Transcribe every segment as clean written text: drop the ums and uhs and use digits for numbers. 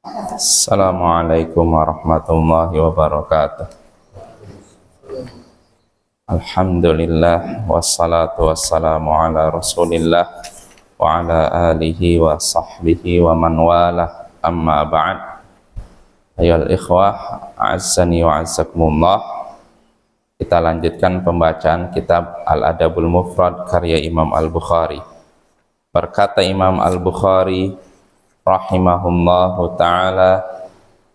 Assalamualaikum warahmatullahi wabarakatuh. Alhamdulillah wassalatu wassalamu ala Rasulillah wa ala alihi wa sahbihi wa man walah. Amma ba'd. Ayyuhal ikhwah, a'azzani wa a'azzakumullah. Kita lanjutkan pembacaan kitab Al-Adabul Mufrad karya Imam Al-Bukhari. Berkata Imam Al-Bukhari rahimahullahu ta'ala,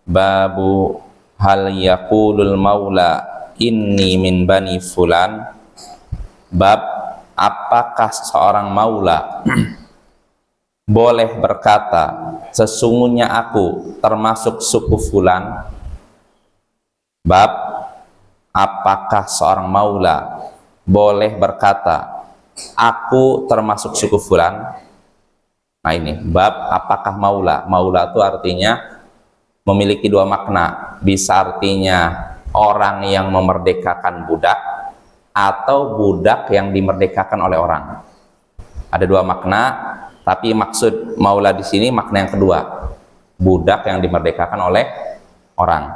babu hal yaqulul maula inni min bani fulan. Bab apakah seorang maula boleh berkata sesungguhnya aku termasuk suku fulan. Bab apakah seorang maula boleh berkata aku termasuk suku fulan. Nah ini bab apakah maula. Maula itu artinya memiliki dua makna. Bisa artinya orang yang memerdekakan budak atau budak yang dimerdekakan oleh orang. Ada dua makna, tapi maksud maula di sini makna yang kedua, budak yang dimerdekakan oleh orang.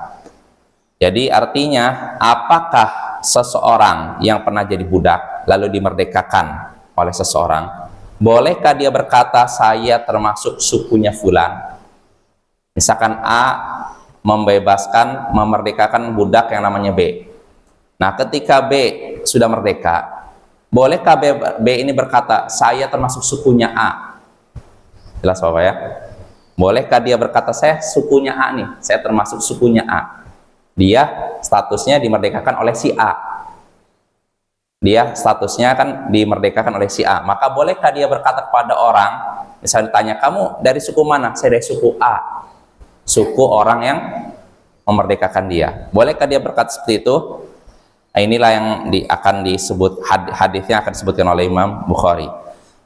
Jadi artinya apakah seseorang yang pernah jadi budak lalu dimerdekakan oleh seseorang, bolehkah dia berkata saya termasuk sukunya fulan? Misalkan A memerdekakan budak yang namanya B. Nah, ketika B sudah merdeka, bolehkah B ini berkata saya termasuk sukunya A? Jelas Bapak ya? Bolehkah dia berkata saya sukunya A nih, saya termasuk sukunya A? Dia statusnya dimerdekakan oleh si A. Dia statusnya kan dimerdekakan oleh si A. Maka bolehkah dia berkata kepada orang, misalnya ditanya, kamu dari suku mana? Saya dari suku A. Suku orang yang memerdekakan dia. Bolehkah dia berkata seperti itu? Nah, inilah yang akan disebut, hadisnya akan disebutkan oleh Imam Bukhari.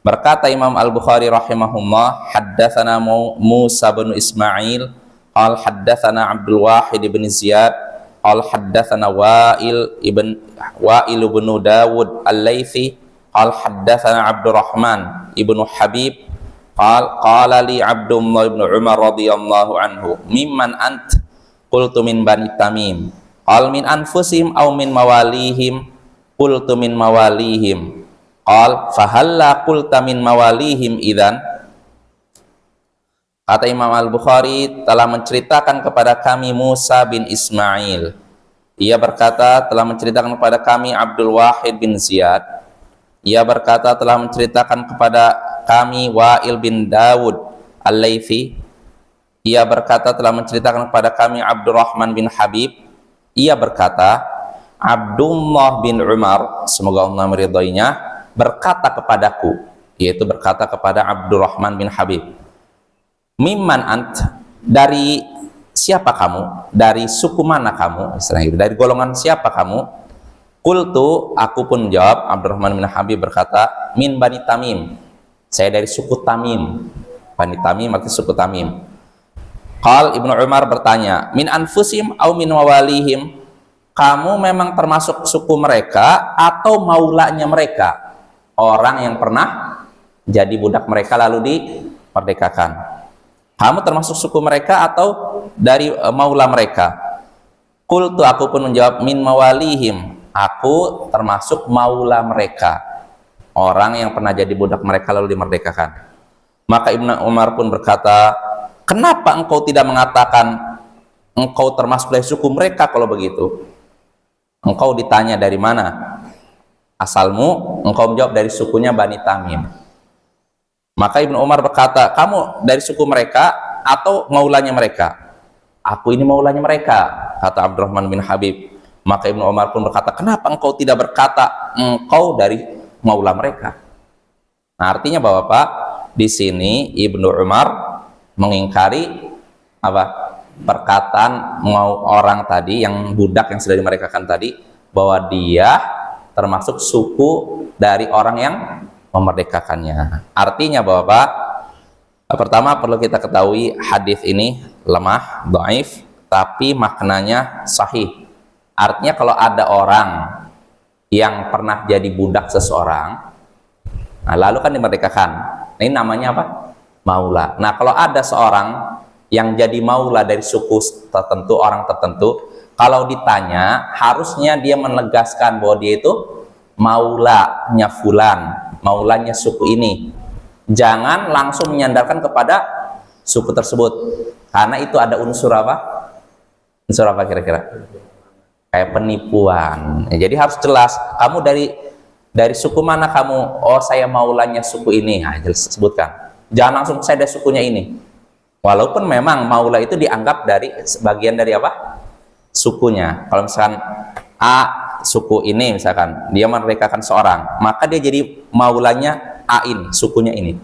Berkata Imam Al-Bukhari rahimahullah, haddatsana Musa bin Ismail, qal haddatsana Abdul Wahid bin Ziyad, qal haddatsana Wa'il ibn Dawud Al-Laitsi, qal haddatsana Abdurrahman ibn Habib, qala li Abdullah ibn Umar radhiyallahu anhu, mimman ant? Qultu min bani Tamim. Qal min anfusihim aw min mawalihim? Qultu min mawalihim. Qal fahalla qulta min mawalihim idzan? Kata Imam Al-Bukhari telah menceritakan kepada kami Musa bin Ismail. Ia berkata telah menceritakan kepada kami Abdul Wahid bin Ziyad. Ia berkata telah menceritakan kepada kami Wa'il bin Dawud Al-Laitsi. Ia berkata telah menceritakan kepada kami Abdurrahman bin Habib. Ia berkata Abdullah bin Umar, semoga Allah meridainya, berkata kepadaku, yaitu berkata kepada Abdurrahman bin Habib, mimman ant? Dari siapa kamu? Dari suku mana kamu? Istilahnya itu, dari golongan siapa kamu? Qultu, aku pun jawab, Abdurrahman bin Habib berkata, min bani Tamim, saya dari suku Tamim. Bani Tamim artinya suku Tamim. Qal Ibnu Umar bertanya, min anfusim au min mawalihim? Kamu memang termasuk suku mereka atau maulanya mereka? Orang yang pernah jadi budak mereka lalu dimerdekakan. Kamu termasuk suku mereka atau dari maula mereka? Qultu, aku pun menjawab, min mawalihim. Aku termasuk maula mereka. Orang yang pernah jadi budak mereka lalu dimerdekakan. Maka Ibnu Umar pun berkata, kenapa engkau tidak mengatakan engkau termasuk dari suku mereka kalau begitu? Engkau ditanya dari mana asalmu, engkau menjawab dari sukunya Bani Tamim. Maka Ibnu Umar berkata, kamu dari suku mereka atau maulanya mereka? Aku ini maulanya mereka, kata Abdurrahman bin Habib. Maka Ibnu Umar pun berkata, kenapa engkau tidak berkata engkau dari maula mereka? Nah, artinya Bapak, di sini Ibnu Umar mengingkari apa? Perkataan orang tadi yang budak yang sudah dimerdekakan tadi, bahwa dia termasuk suku dari orang yang memerdekakannya. Artinya Bapak, pertama perlu kita ketahui hadis ini lemah, dhaif, tapi maknanya sahih. Artinya kalau ada orang yang pernah jadi budak seseorang, nah lalu kan dimerdekakan, ini namanya apa? Maula. Nah kalau ada seorang yang jadi maula dari suku tertentu, orang tertentu, kalau ditanya harusnya dia menegaskan bahwa dia itu maulanya fulan, maulanya suku ini. Jangan langsung menyandarkan kepada suku tersebut, karena itu ada unsur apa? Unsur apa kira-kira? Kayak penipuan. Jadi harus jelas, kamu dari suku mana kamu? Oh, saya maulanya suku ini. Nah, jelas sebutkan. Jangan langsung saya dari sukunya ini. Walaupun memang maula itu dianggap dari sebagian dari apa? Sukunya. Kalau misalkan A suku ini misalkan dia merdekakan seorang, maka dia jadi maulanya A ini, sukunya ini.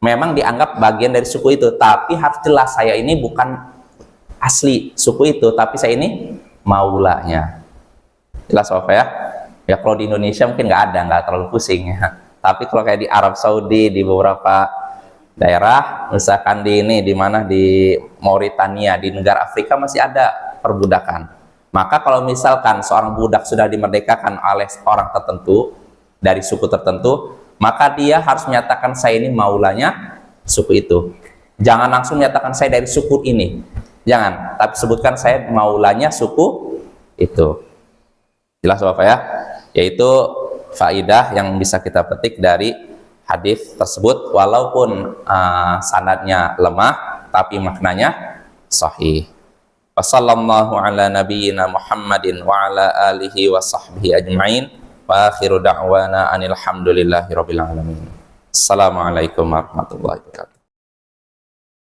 Memang dianggap bagian dari suku itu, tapi harus jelas saya ini bukan asli suku itu, tapi saya ini maulanya. Jelas apa ya? Ya kalau di Indonesia mungkin nggak terlalu pusing ya. Tapi kalau kayak di Arab Saudi, di beberapa daerah, misalkan di mana di Mauritania, di negara Afrika masih ada perbudakan. Maka kalau misalkan seorang budak sudah dimerdekakan oleh orang tertentu dari suku tertentu, maka dia harus menyatakan saya ini maulanya suku itu. Jangan langsung menyatakan saya dari suku ini. Jangan, tapi sebutkan saya maulanya suku itu. Jelas Bapak ya? Yaitu faidah yang bisa kita petik dari hadis tersebut, walaupun sanadnya lemah tapi maknanya sahih. Wassallallahu ala nabiyyina Muhammadin wa ala alihi wa sahbihi ajma'in. Wa akhiru da'wana anil hamdulillahi rabbil alamin. Assalamualaikum warahmatullahi wabarakatuh.